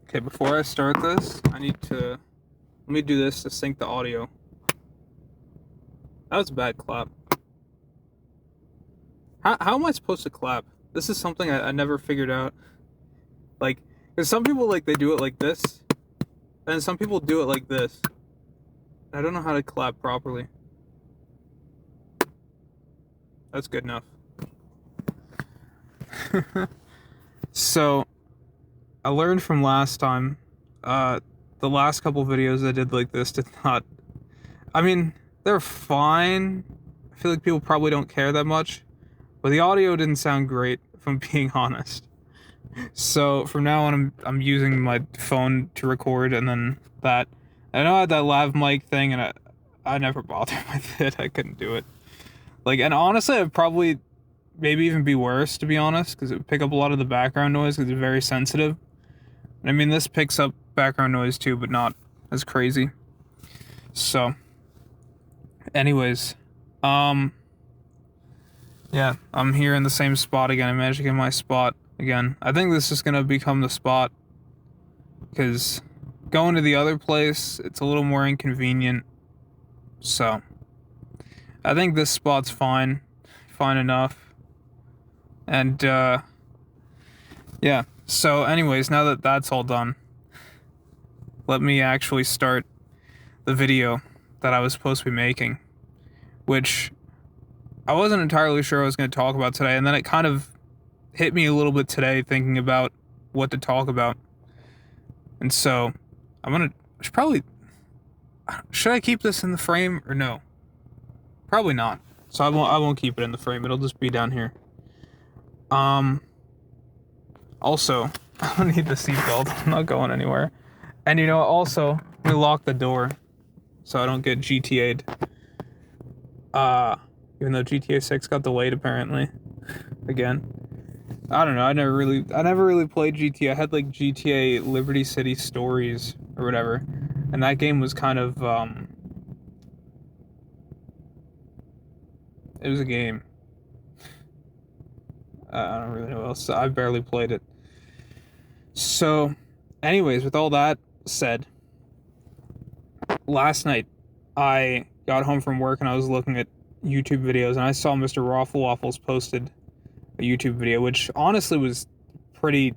Okay, before I start this, let me do this to sync the audio. That was a bad clap. How am I supposed to clap? This is something I never figured out. Like, because some people, they do it like this, and some people do it like this. I don't know how to clap properly. That's good enough. So, I learned from last time, the last couple videos I did like this did not... I mean, they're fine. I feel like people probably don't care that much. But the audio didn't sound great, if I'm being honest. So, from now on, I'm using my phone to record, and then that... I know I had that lav mic thing, and I never bothered with it. I couldn't do it. And honestly, it'd probably maybe even be worse, to be honest, because it would pick up a lot of the background noise, because it's very sensitive. I mean, this picks up background noise too, but not as crazy. So, anyways, yeah, I'm here in the same spot again. I managed to get my spot again. I think this is gonna become the spot, because going to the other place, it's a little more inconvenient. So, I think this spot's fine enough. And, yeah. So, anyways, now that that's all done, let me actually start the video that I was supposed to be making, which I wasn't entirely sure I was going to talk about today, and then it kind of hit me a little bit today thinking about what to talk about. And so, should I keep this in the frame or no? Probably not. So I won't keep it in the frame. It'll just be down here. Also, I don't need the seatbelt. I'm not going anywhere. And also, let me lock the door so I don't get GTA'd. Even though GTA 6 got delayed apparently. Again. I don't know, I never really played GTA. I had GTA Liberty City Stories or whatever. And that game was kind of it was a game. I don't really know what else. I barely played it. So, anyways, with all that said, last night I got home from work and I was looking at YouTube videos and I saw Mr. Raffle Waffles posted a YouTube video, which honestly was pretty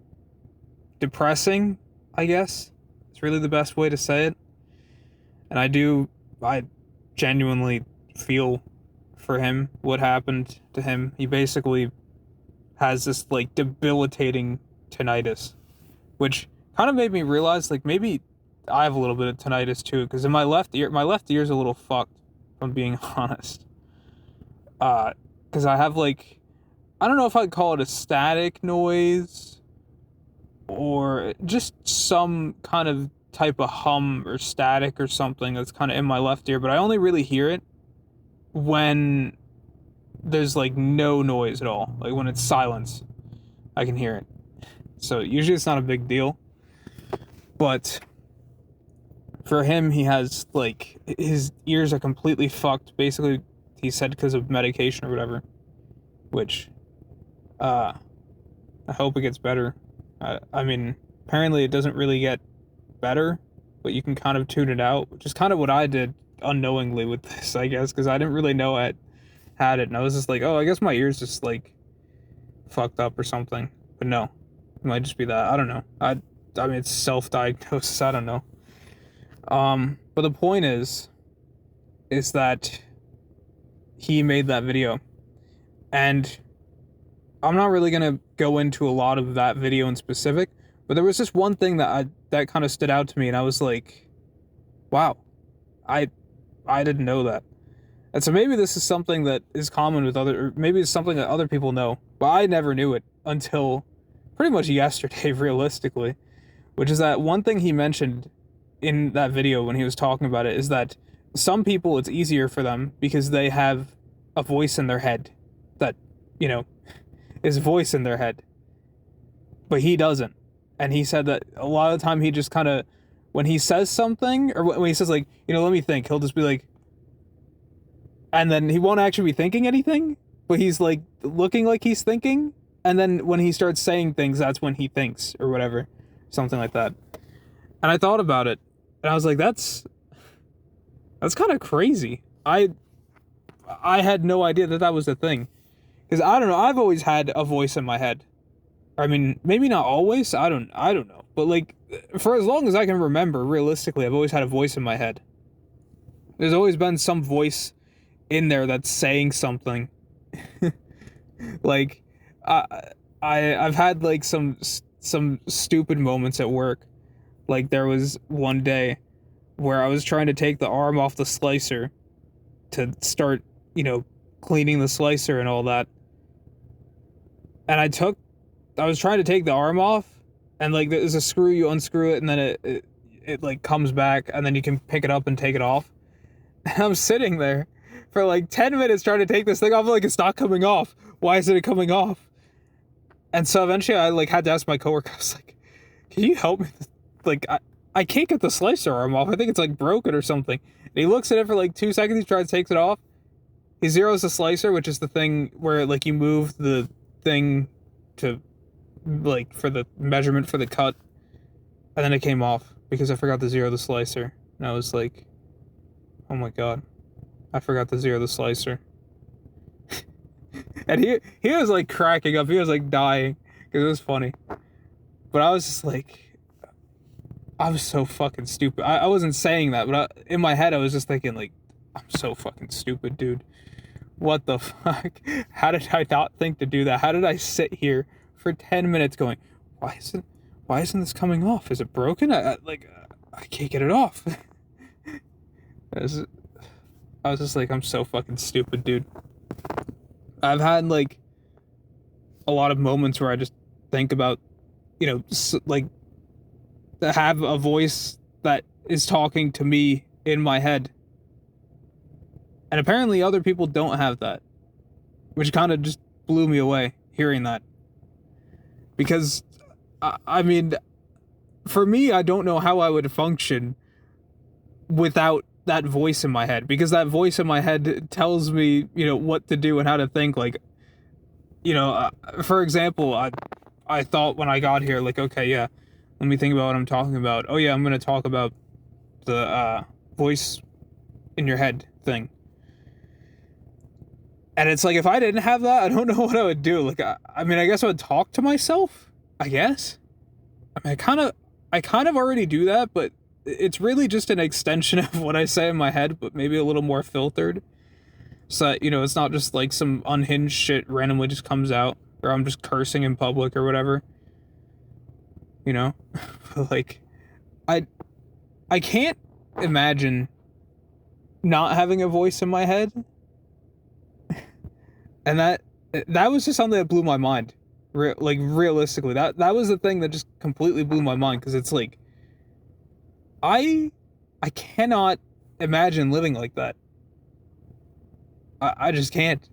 depressing, I guess. It's really the best way to say it. And I genuinely feel for him, what happened to him. He basically has this debilitating tinnitus, which kind of made me realize maybe I have a little bit of tinnitus too, because in my left ear's a little fucked, if I'm being honest. Because I have I don't know if I'd call it a static noise or just some kind of type of hum or static or something that's kind of in my left ear, but I only really hear it when there's no noise at all. When it's silence, I can hear it. So usually it's not a big deal. But for him, he has his ears are completely fucked. Basically, he said because of medication or whatever. Which I hope it gets better. I mean, apparently it doesn't really get better, but you can kind of tune it out, which is kind of what I did unknowingly with this, I guess, because I didn't really know I had it, and I was just oh, I guess my ears just fucked up or something. But no, it might just be that. I don't know. I mean, it's self-diagnosis. I don't know. But the point is that he made that video, and I'm not really gonna go into a lot of that video in specific, but there was just one thing that kind of stood out to me, and I was wow, I didn't know that. And so maybe this is something that is common with or maybe it's something that other people know, but I never knew it until pretty much yesterday, realistically, which is that one thing he mentioned in that video when he was talking about it is that some people, it's easier for them because they have a voice in their head that, is voice in their head, but he doesn't. And he said that a lot of the time he just kind of, when he says something, or when he says let me think, he'll just be and then he won't actually be thinking anything, but he's looking like he's thinking, and then when he starts saying things, that's when he thinks, or whatever, something like that. And I thought about it, and I was like, that's kind of crazy. I had no idea that that was a thing. Because I don't know, I've always had a voice in my head. I mean, maybe not always. I don't know. But like, for as long as I can remember, realistically, I've always had a voice in my head. There's always been some voice in there that's saying something. Like, I've had like some stupid moments at work. Like there was one day where I was trying to take the arm off the slicer to start, cleaning the slicer and all that. And I was trying to take the arm off, and like there's a screw, you unscrew it, and then it like comes back, and then you can pick it up and take it off. And I'm sitting there for like 10 minutes trying to take this thing off, like it's not coming off. Why isn't it coming off? And so eventually I like had to ask my coworker, I was like, can you help me? Like, I can't get the slicer arm off. I think it's like broken or something. And he looks at it for like 2 seconds, he tries to take it off. He zeroes the slicer, which is the thing where like you move the thing to like for the measurement for the cut. And then it came off because I forgot to zero the slicer. And I was like, oh my god, I forgot to zero the slicer. And he was like cracking up. He was like dying because it was funny. But I was just like, I was so fucking stupid. I wasn't saying that, but in my head I was just thinking like, I'm so fucking stupid, dude. What the fuck? How did I not think to do that? How did I sit here for 10 minutes going, why isn't this coming off? Is it broken? I can't get it off. I was just like, I'm so fucking stupid, dude. I've had like a lot of moments where I just think about, like have a voice that is talking to me in my head. And apparently other people don't have that, which kind of just blew me away hearing that. Because, I mean, for me, I don't know how I would function without that voice in my head. Because that voice in my head tells me, what to do and how to think. Like, for example, I thought when I got here, like, okay, yeah, let me think about what I'm talking about. Oh, yeah, I'm going to talk about the voice in your head thing. And it's like, if I didn't have that, I don't know what I would do. Like, I mean, I guess I would talk to myself, I guess. I mean, I kind of already do that, but it's really just an extension of what I say in my head, but maybe a little more filtered. So that, it's not just like some unhinged shit randomly just comes out, or I'm just cursing in public or whatever. Like, I can't imagine not having a voice in my head. And that was just something that blew my mind. Like, realistically, that was the thing that just completely blew my mind, because it's like, I cannot imagine living like that. I just can't.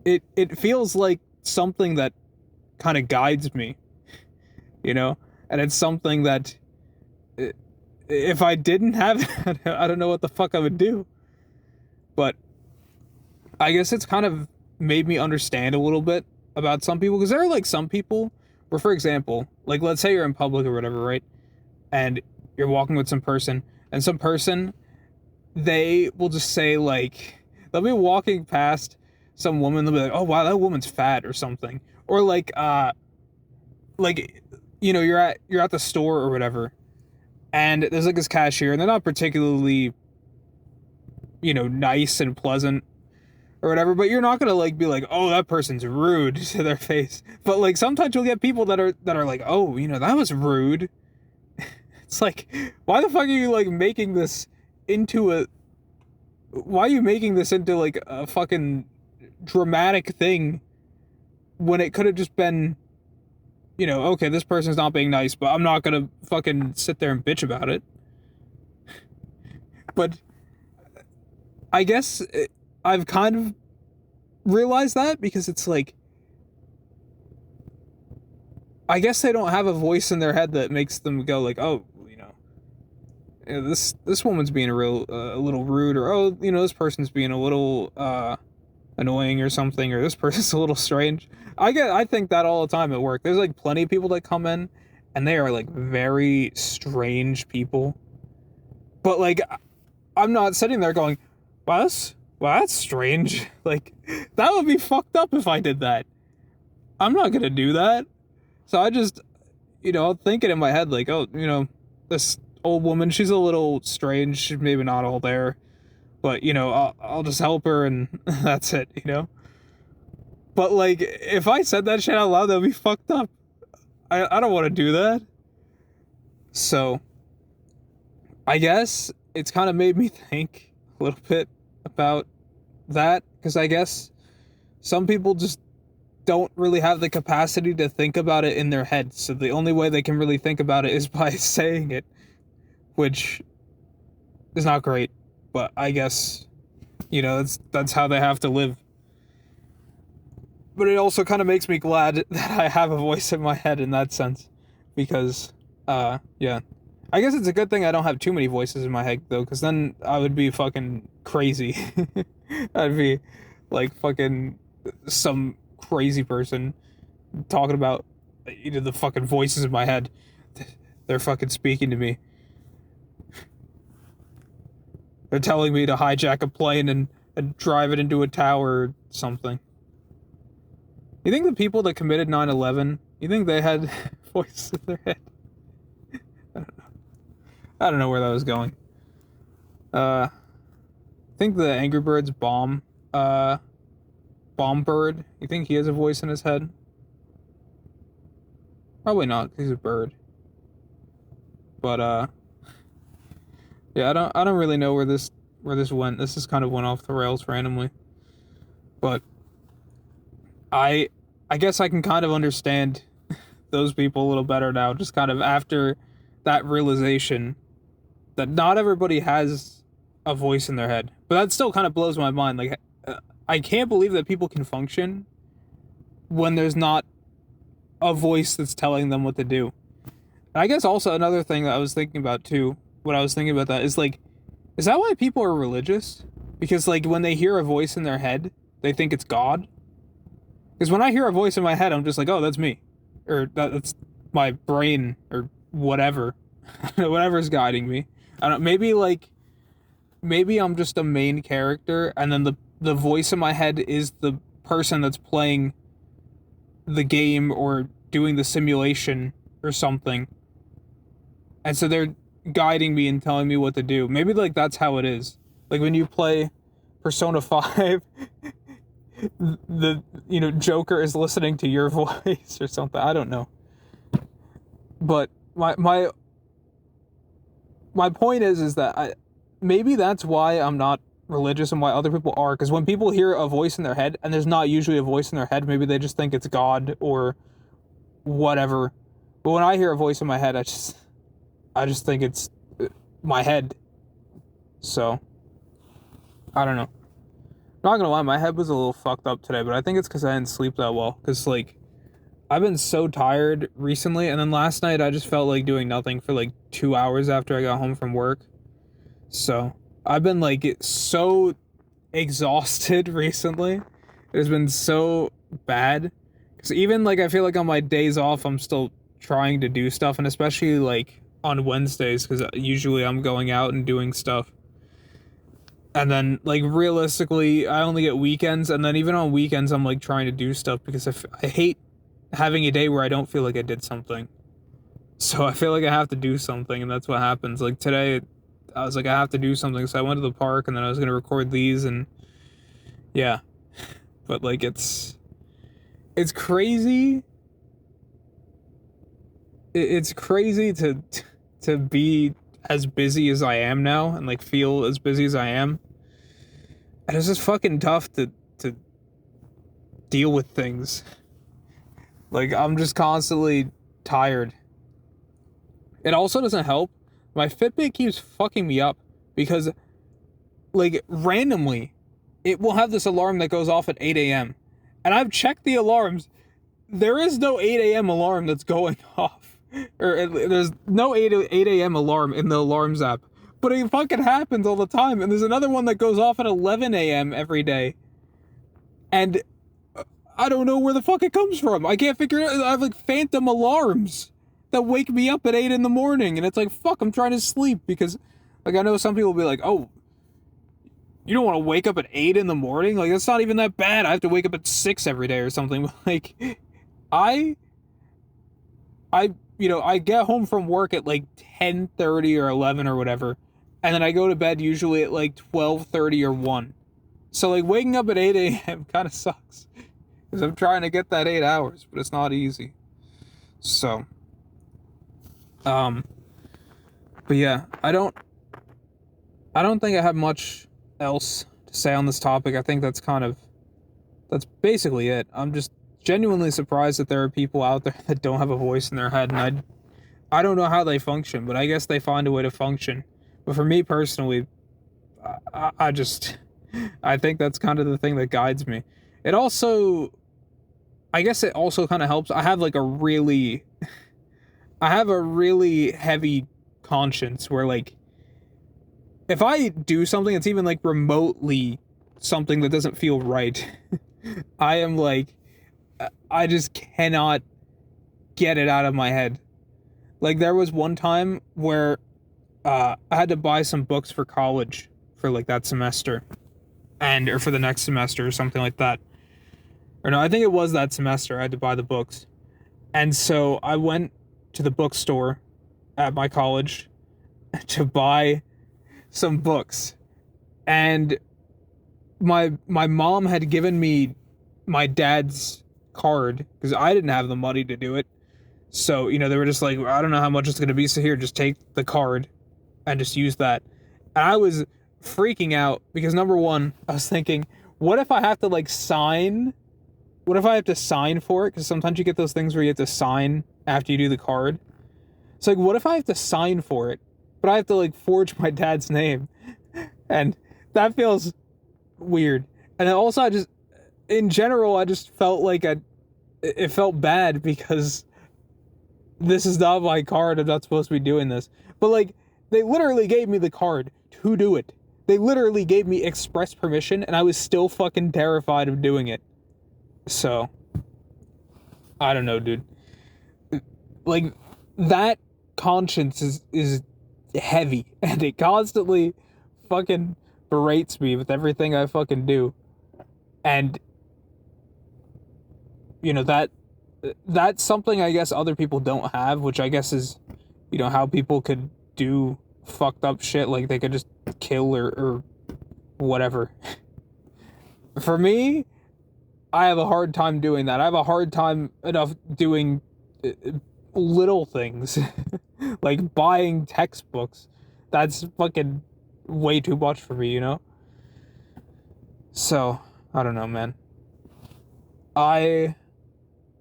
It feels like something that kind of guides me, and it's something that if I didn't have it, I don't know what the fuck I would do. But I guess it's kind of made me understand a little bit about some people, because there are like some people where, for example, like let's say you're in public or whatever, right? And you're walking with some person, and some person, they will just say like, they'll be walking past some woman, they'll be like, oh wow, that woman's fat or something. Or like you're at the store or whatever, and there's like this cashier, and they're not particularly, nice and pleasant or whatever, but you're not gonna like be like, oh, that person's rude to their face. But like sometimes you'll get people that are like, oh, that was rude. It's like, why the fuck are you like making this into why are you making this into like a fucking dramatic thing when it could have just been, okay, this person's not being nice, but I'm not gonna fucking sit there and bitch about it. But I guess I've kind of realized that, because it's like, I guess they don't have a voice in their head that makes them go like, oh, this woman's being a little rude, or oh, this person's being a little annoying or something, or this person's a little strange. I think that all the time at work. There's like plenty of people that come in and they are like very strange people. But like, I'm not sitting there going, wow, that's strange. Like, that would be fucked up if I did that. I'm not gonna do that. So I just, thinking in my head, like, oh, this old woman, she's a little strange. She's maybe not all there. But, I'll just help her and that's it, But, like, if I said that shit out loud, that would be fucked up. I don't want to do that. So, I guess it's kind of made me think a little bit about that. Because I guess some people just don't really have the capacity to think about it in their head. So the only way they can really think about it is by saying it. Which is not great. But I guess, that's how they have to live. But it also kind of makes me glad that I have a voice in my head in that sense. Because, yeah. I guess it's a good thing I don't have too many voices in my head, though, because then I would be fucking crazy. I'd be, like, fucking some crazy person talking about, the fucking voices in my head. They're fucking speaking to me. They're telling me to hijack a plane and drive it into a tower or something. You think the people that committed 9/11, you think they had voices in their head? I don't know where that was going. I think the Angry Birds bomb bird, you think he has a voice in his head? Probably not, 'cause he's a bird. But, yeah, I don't really know where this went. This just kind of went off the rails randomly. But I guess I can kind of understand those people a little better now, just kind of after that realization that not everybody has a voice in their head. But that still kind of blows my mind. Like, I can't believe that people can function when there's not a voice that's telling them what to do. And I guess also another thing that I was thinking about too, when I was thinking about that, is like, is that why people are religious? Because, like, when they hear a voice in their head, they think it's God? Because when I hear a voice in my head, I'm just like, oh, that's me. Or that's my brain, or whatever. Whatever's guiding me. I don't know, maybe I'm just a main character, and then the voice in my head is the person that's playing the game or doing the simulation or something. And so they're guiding me and telling me what to do. Maybe, like, that's how it is. Like, when you play Persona 5, the, Joker is listening to your voice or something. I don't know. But my point is that maybe that's why I'm not religious and why other people are. Because when people hear a voice in their head, and there's not usually a voice in their head, maybe they just think it's God or whatever. But when I hear a voice in my head, I just think it's my head. So, I don't know. Not gonna lie, my head was a little fucked up today, but I think it's because I didn't sleep that well. Because, like, I've been so tired recently, and then last night I just felt like doing nothing for, like, 2 hours after I got home from work. So, I've been, like, so exhausted recently. It has been so bad. Because even, like, I feel like on my days off, I'm still trying to do stuff, and especially, like, on Wednesdays, because usually I'm going out and doing stuff. And then, like, realistically, I only get weekends, and then even on weekends, I'm, like, trying to do stuff, because I hate having a day where I don't feel like I did something. So I feel like I have to do something, and that's what happens. Like, today, I was like, I have to do something, so I went to the park, and then I was going to record these, and yeah. But, like, it's crazy. It's crazy to be as busy as I am now, and, like, feel as busy as I am. And it's just fucking tough to deal with things. Like, I'm just constantly tired. It also doesn't help. My Fitbit keeps fucking me up because, like, randomly, it will have this alarm that goes off at 8 a.m. And I've checked the alarms. There is no 8 a.m. alarm that's going off. Or there's no 8 a.m. alarm in the alarms app. But it fucking happens all the time. And there's another one that goes off at 11 a.m. every day. And I don't know where the fuck it comes from. I can't figure it out. I have, like, phantom alarms that wake me up at 8 in the morning, and it's like, fuck, I'm trying to sleep, because, like, I know some people will be like, oh, you don't want to wake up at 8 in the morning? Like, that's not even that bad. I have to wake up at 6 every day or something. Like, I get home from work at, like, 10:30 or 11 or whatever, and then I go to bed usually at, like, 12:30 or 1. So, like, waking up at 8 a.m. kind of sucks, because I'm trying to get that 8 hours, but it's not easy. So, but yeah, I don't think I have much else to say on this topic. I think that's basically it. I'm just genuinely surprised that there are people out there that don't have a voice in their head, and I don't know how they function, but I guess they find a way to function. But for me personally, I think that's kind of the thing that guides me. I guess it also kind of helps. I have a really heavy conscience where, like, if I do something that's even, like, remotely something that doesn't feel right, I am like, I just cannot get it out of my head. Like, there was one time where I had to buy some books for college for, like, that semester, or for the next semester or something like that. Or no, I think it was that semester I had to buy the books. And so I went to the bookstore at my college to buy some books. And my mom had given me my dad's card, because I didn't have the money to do it. So, they were just like, I don't know how much it's going to be, so here, just take the card and just use that. And I was freaking out, because number one, I was thinking, what if I have to, like, sign? What if I have to sign for it? Because sometimes you get those things where you have to sign after you do the card. So, like, what if I have to sign for it, but I have to, like, forge my dad's name? And that feels weird. And then also, in general, I just felt like it felt bad, because this is not my card. I'm not supposed to be doing this. But, like, they literally gave me the card to do it. They literally gave me express permission, and I was still fucking terrified of doing it. So, I don't know, dude. Like, that conscience is heavy, and it constantly fucking berates me with everything I fucking do. And, that's something I guess other people don't have, which I guess is, how people could do fucked up shit, like they could just kill or whatever. For me, I have a hard time doing that. I have a hard time enough doing little things, like buying textbooks. That's fucking way too much for me, So, I don't know, man.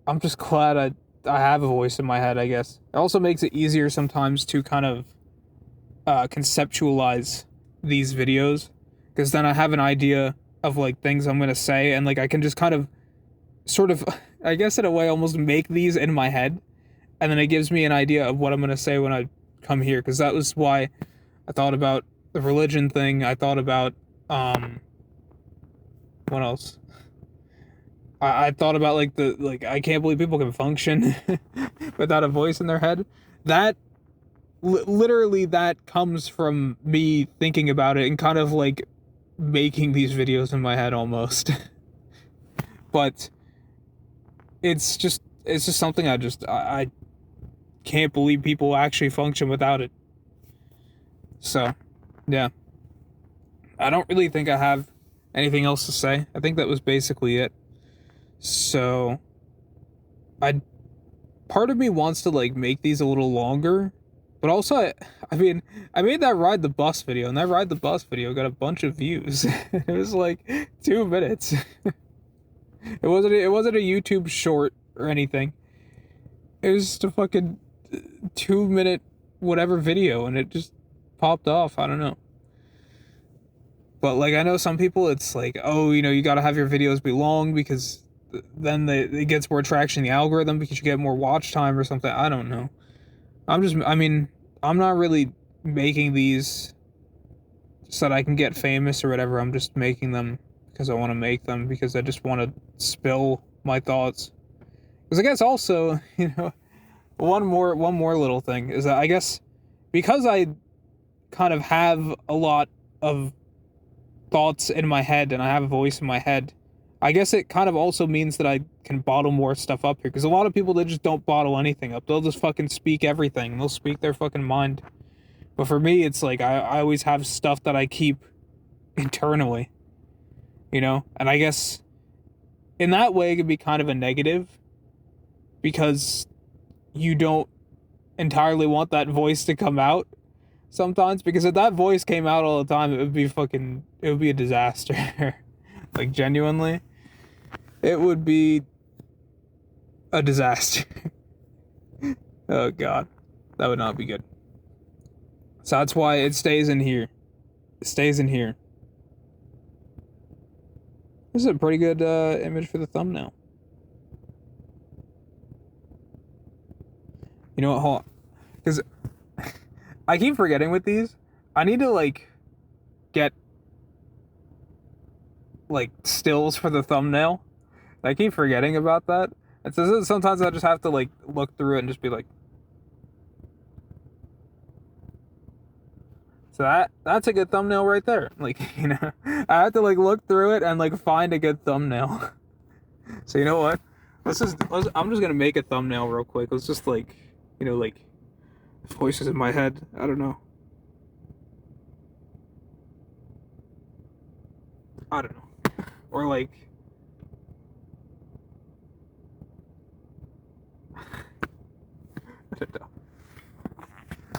I'm just glad I have a voice in my head, I guess. It also makes it easier sometimes to kind of conceptualize these videos, because then I have an idea of, like, things I'm gonna say, and, like, I can just kind of sort of, I guess in a way, almost make these in my head, and then it gives me an idea of what I'm gonna say when I come here, because that was why I thought about the religion thing. I thought about what else? I thought about, like, I can't believe people can function without a voice in their head. That literally that comes from me thinking about it and kind of, like, making these videos in my head almost. But it's just something I can't believe people actually function without it. So, yeah. I don't really think I have anything else to say. I think that was basically it. So, part of me wants to, like, make these a little longer, but also, I mean, I made that Ride the Bus video, and that Ride the Bus video got a bunch of views. It was, like, 2 minutes. It wasn't a YouTube short or anything. It was just a fucking 2-minute whatever video, and it just popped off. I don't know. But, like, I know some people, it's like, oh, you gotta have your videos be long, because then it gets more traction in the algorithm, because you get more watch time or something. I don't know. I'm not really making these so that I can get famous or whatever. I'm just making them because I want to make them, because I just want to spill my thoughts. Because I guess also, one more little thing is that I guess because I kind of have a lot of thoughts in my head and I have a voice in my head, I guess it kind of also means that I can bottle more stuff up here. Because a lot of people, they just don't bottle anything up. They'll just fucking speak everything. They'll speak their fucking mind. But for me, it's like I always have stuff that I keep internally. You know? And I guess in that way, it could be kind of a negative. Because you don't entirely want that voice to come out sometimes. Because if that voice came out all the time, it would be a disaster. Like, genuinely. It would be a disaster. Oh, God. That would not be good. So that's why it stays in here. It stays in here. This is a pretty good image for the thumbnail. You know what? Hold on. Because I keep forgetting with these. I need to, like, get, like, stills for the thumbnail. I keep forgetting about that. And so sometimes I just have to, like, look through it and just be like... So that's a good thumbnail right there. Like, you know, I have to, like, look through it and, like, find a good thumbnail. So you know what? I'm just gonna make a thumbnail real quick. Let's just, like, you know, like, voices in my head. I don't know. Or, like...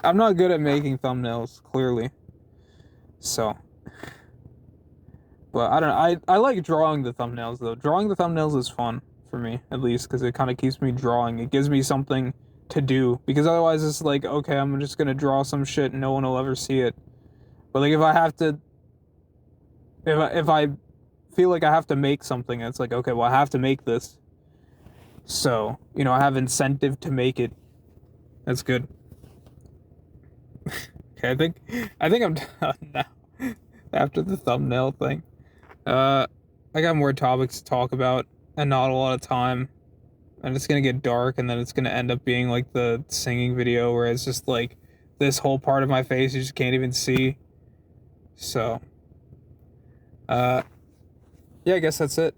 I'm not good at making thumbnails, clearly. So. But I don't know. I like drawing the thumbnails, though. Drawing the thumbnails is fun for me, at least, because it kind of keeps me drawing. It gives me something to do. Because otherwise it's like, okay, I'm just going to draw some shit and no one will ever see it. But, like, if I have to... If I feel like I have to make something, it's like, okay, well, I have to make this. So, you know, I have incentive to make it. That's good. Okay, I think I'm done now. After the thumbnail thing. I got more topics to talk about and not a lot of time. And it's gonna get dark and then it's gonna end up being like the singing video where it's just like this whole part of my face you just can't even see. So yeah, I guess that's it.